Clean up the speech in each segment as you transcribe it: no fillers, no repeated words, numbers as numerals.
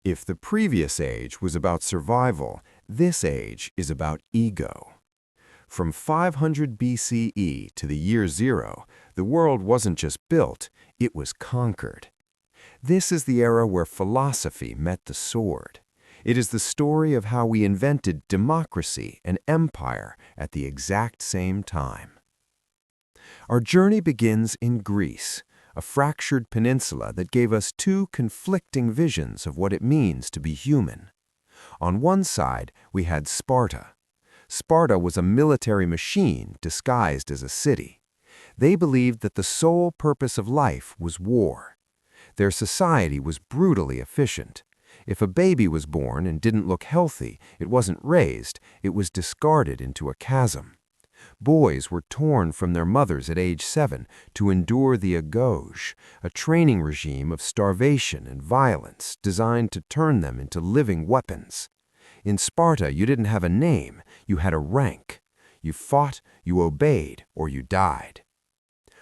If the previous age was about survival, this age is about ego. From 500 BCE to the year zero, the world wasn't just built, it was conquered. This is the era where philosophy met the sword. It is the story of how we invented democracy and empire at the exact same time. Our journey begins in Greece, a fractured peninsula that gave us two conflicting visions of what it means to be human. On one side, we had Sparta. Sparta was a military machine disguised as a city. They believed that the sole purpose of life was war. Their society was brutally efficient. If a baby was born and didn't look healthy, it wasn't raised, it was discarded into a chasm. Boys were torn from their mothers at age 7 to endure the agauge, a training regime of starvation and violence designed to turn them into living weapons. In Sparta, you didn't have a name, you had a rank. You fought, you obeyed, or you died.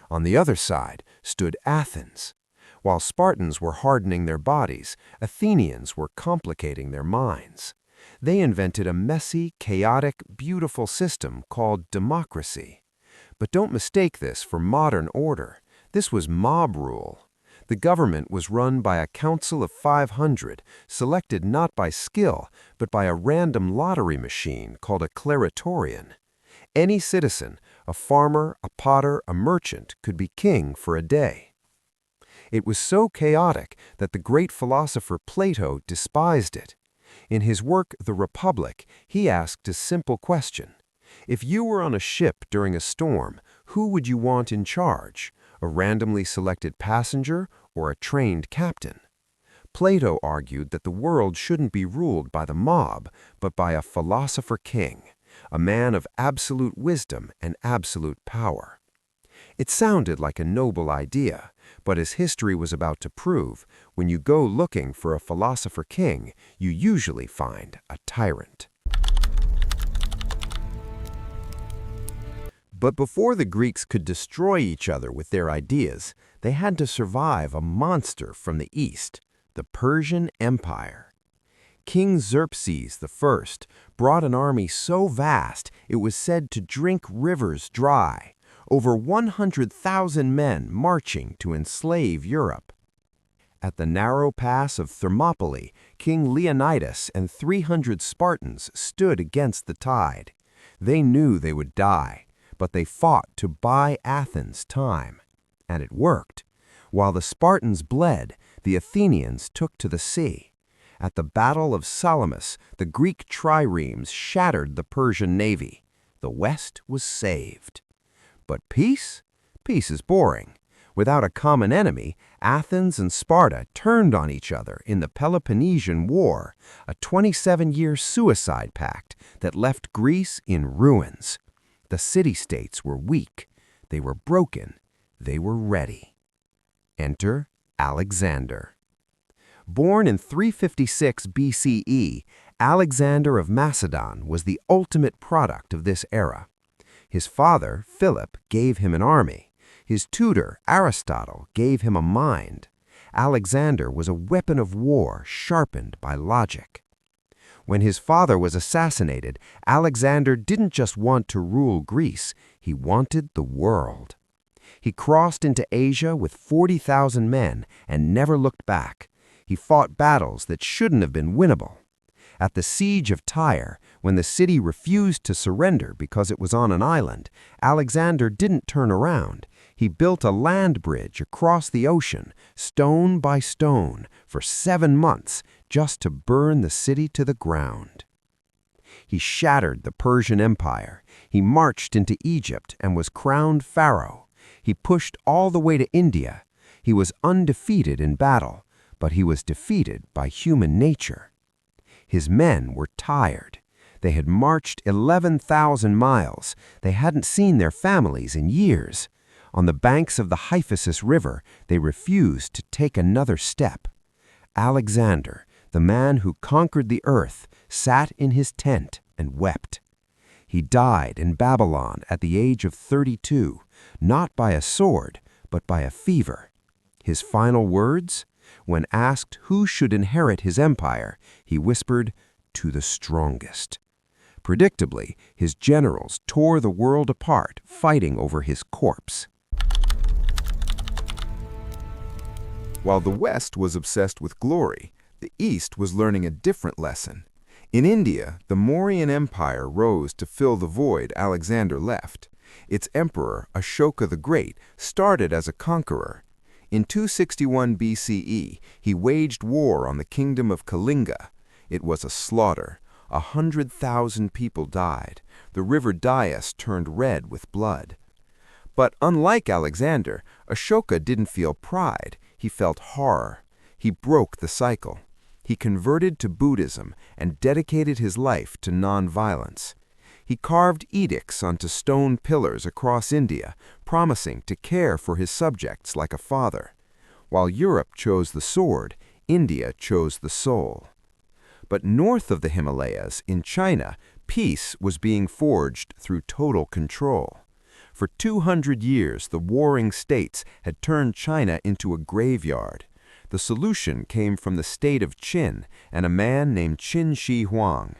On the other side stood Athens. While Spartans were hardening their bodies, Athenians were complicating their minds. They invented a messy, chaotic, beautiful system called democracy. But don't mistake this for modern order. This was mob rule. The government was run by a council of 500, selected not by skill, but by a random lottery machine called a claritorian. Any citizen, a farmer, a potter, a merchant, could be king for a day. It was so chaotic that the great philosopher Plato despised it. In his work, The Republic, he asked a simple question. If you were on a ship during a storm, who would you want in charge? A randomly selected passenger or a trained captain? Plato argued that the world shouldn't be ruled by the mob, but by a philosopher king, a man of absolute wisdom and absolute power. It sounded like a noble idea, but as history was about to prove, when you go looking for a philosopher king, you usually find a tyrant. But before the Greeks could destroy each other with their ideas, they had to survive a monster from the east, the Persian Empire. King Xerxes I brought an army so vast it was said to drink rivers dry. Over 100,000 men marching to enslave Europe. At the narrow pass of Thermopylae, King Leonidas and 300 Spartans stood against the tide. They knew they would die, but they fought to buy Athens time. And it worked. While the Spartans bled, the Athenians took to the sea. At the Battle of Salamis, the Greek triremes shattered the Persian navy. The West was saved. But peace? Peace is boring. Without a common enemy, Athens and Sparta turned on each other in the Peloponnesian War, a 27-year suicide pact that left Greece in ruins. The city-states were weak. They were broken. They were ready. Enter Alexander. Born in 356 BCE, Alexander of Macedon was the ultimate product of this era. His father, Philip, gave him an army. His tutor, Aristotle, gave him a mind. Alexander was a weapon of war sharpened by logic. When his father was assassinated, Alexander didn't just want to rule Greece, he wanted the world. He crossed into Asia with 40,000 men and never looked back. He fought battles that shouldn't have been winnable. At the siege of Tyre, when the city refused to surrender because it was on an island, Alexander didn't turn around. He built a land bridge across the ocean, stone by stone, for 7 months, just to burn the city to the ground. He shattered the Persian Empire. He marched into Egypt and was crowned pharaoh. He pushed all the way to India. He was undefeated in battle, but he was defeated by human nature. His men were tired. They had marched 11,000 miles. They hadn't seen their families in years. On the banks of the Hyphasis River, they refused to take another step. Alexander, the man who conquered the earth, sat in his tent and wept. He died in Babylon at the age of 32, not by a sword, but by a fever. His final words? When asked who should inherit his empire, he whispered, "To the strongest." Predictably, his generals tore the world apart, fighting over his corpse. While the West was obsessed with glory, the East was learning a different lesson. In India, the Mauryan Empire rose to fill the void Alexander left. Its emperor, Ashoka the Great, started as a conqueror. In 261 BCE, he waged war on the kingdom of Kalinga. It was a slaughter. 100,000 people died. The river Dyas turned red with blood. But unlike Alexander, Ashoka didn't feel pride. He felt horror. He broke the cycle. He converted to Buddhism and dedicated his life to non-violence. He carved edicts onto stone pillars across India, promising to care for his subjects like a father. While Europe chose the sword, India chose the soul. But north of the Himalayas, in China, peace was being forged through total control. For 200 years, the warring states had turned China into a graveyard. The solution came from the state of Qin and a man named Qin Shi Huang.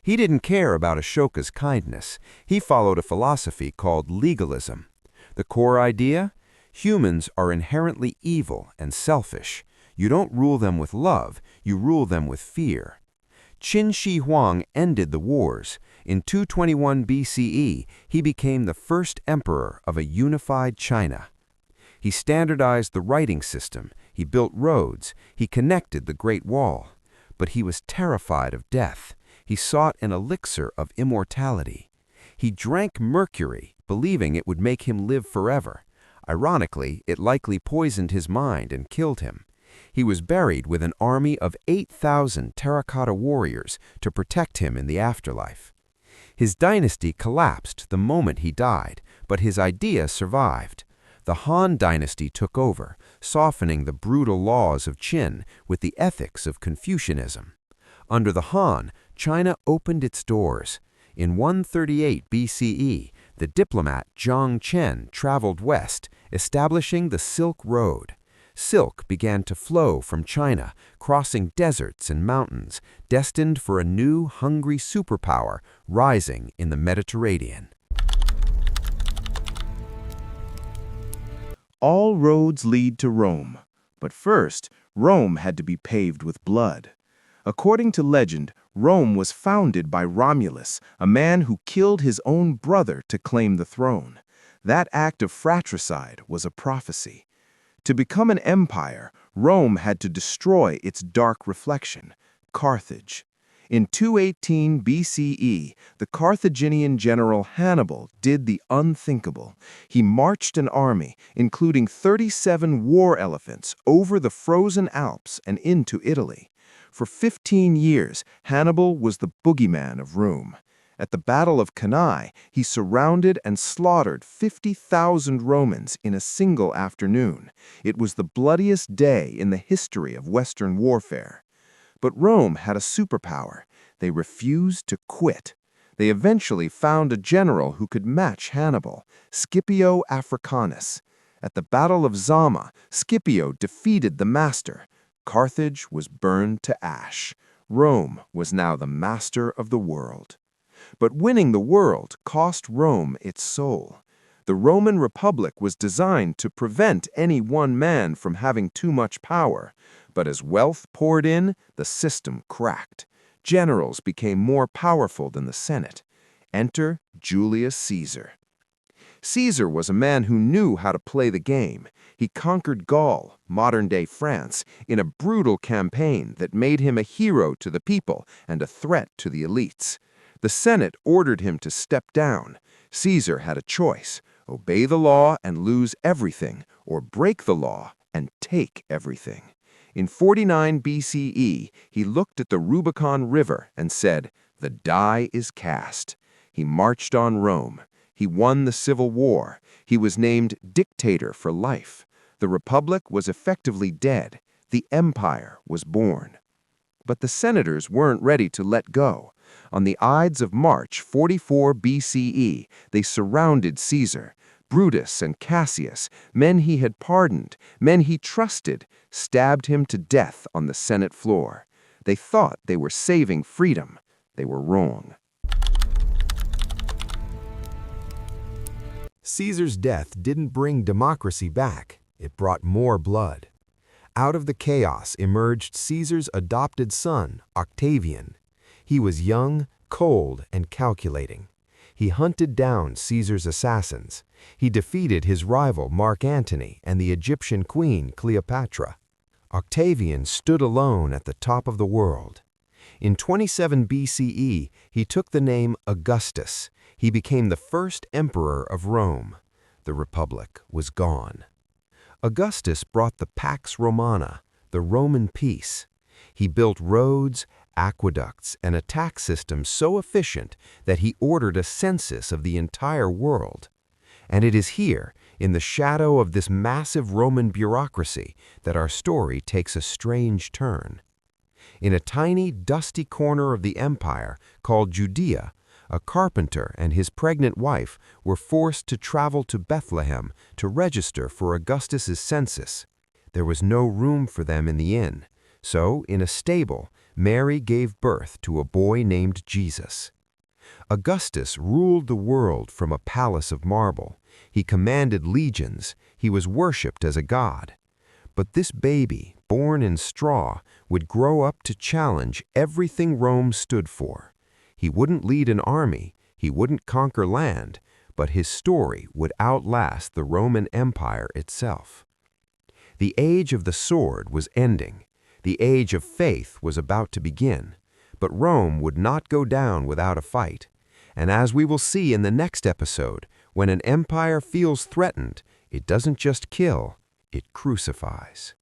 He didn't care about Ashoka's kindness. He followed a philosophy called legalism. The core idea? Humans are inherently evil and selfish. You don't rule them with love, you rule them with fear. Qin Shi Huang ended the wars. In 221 BCE, he became the first emperor of a unified China. He standardized the writing system, he built roads, he connected the Great Wall. But he was terrified of death. He sought an elixir of immortality. He drank mercury, believing it would make him live forever. Ironically, it likely poisoned his mind and killed him. He was buried with an army of 8,000 terracotta warriors to protect him in the afterlife. His dynasty collapsed the moment he died, but his idea survived. The Han dynasty took over, softening the brutal laws of Qin with the ethics of Confucianism. Under the Han, China opened its doors. In 138 BCE, the diplomat Zhang Chen traveled west, establishing the Silk Road. Silk began to flow from China, crossing deserts and mountains, destined for a new, hungry superpower rising in the Mediterranean. All roads lead to Rome, but first, Rome had to be paved with blood. According to legend, Rome was founded by Romulus, a man who killed his own brother to claim the throne. That act of fratricide was a prophecy. To become an empire, Rome had to destroy its dark reflection, Carthage. In 218 BCE, the Carthaginian general Hannibal did the unthinkable. He marched an army, including 37 war elephants, over the frozen Alps and into Italy. For 15 years, Hannibal was the boogeyman of Rome. At the Battle of Cannae, he surrounded and slaughtered 50,000 Romans in a single afternoon. It was the bloodiest day in the history of Western warfare. But Rome had a superpower. They refused to quit. They eventually found a general who could match Hannibal, Scipio Africanus. At the Battle of Zama, Scipio defeated the master. Carthage was burned to ash. Rome was now the master of the world. But winning the world cost Rome its soul. The Roman Republic was designed to prevent any one man from having too much power. But as wealth poured in, the system cracked. Generals became more powerful than the Senate. Enter Julius Caesar. Caesar was a man who knew how to play the game. He conquered Gaul, modern-day France, in a brutal campaign that made him a hero to the people and a threat to the elites. The Senate ordered him to step down. Caesar had a choice: obey the law and lose everything, or break the law and take everything. In 49 BCE, he looked at the Rubicon River and said, "The die is cast." He marched on Rome. He won the Civil War. He was named dictator for life. The Republic was effectively dead. The empire was born. But the senators weren't ready to let go. On the Ides of March 44 BCE, they surrounded Caesar. Brutus and Cassius, men he had pardoned, men he trusted, stabbed him to death on the Senate floor. They thought they were saving freedom. They were wrong. Caesar's death didn't bring democracy back. It brought more blood. Out of the chaos emerged Caesar's adopted son, Octavian. He was young, cold, and calculating. He hunted down Caesar's assassins. He defeated his rival Mark Antony and the Egyptian queen Cleopatra. Octavian stood alone at the top of the world. In 27 BCE, he took the name Augustus. He became the first emperor of Rome. The Republic was gone. Augustus brought the Pax Romana, the Roman peace. He built roads, aqueducts, and a tax system so efficient that he ordered a census of the entire world. And it is here, in the shadow of this massive Roman bureaucracy, that our story takes a strange turn. In a tiny, dusty corner of the empire called Judea, a carpenter and his pregnant wife were forced to travel to Bethlehem to register for Augustus's census. There was no room for them in the inn, so in a stable, Mary gave birth to a boy named Jesus. Augustus ruled the world from a palace of marble. He commanded legions. He was worshipped as a god. But this baby, born in straw, would grow up to challenge everything Rome stood for. He wouldn't lead an army, he wouldn't conquer land, but his story would outlast the Roman Empire itself. The age of the sword was ending. The age of faith was about to begin. But Rome would not go down without a fight. And as we will see in the next episode, when an empire feels threatened, it doesn't just kill, it crucifies.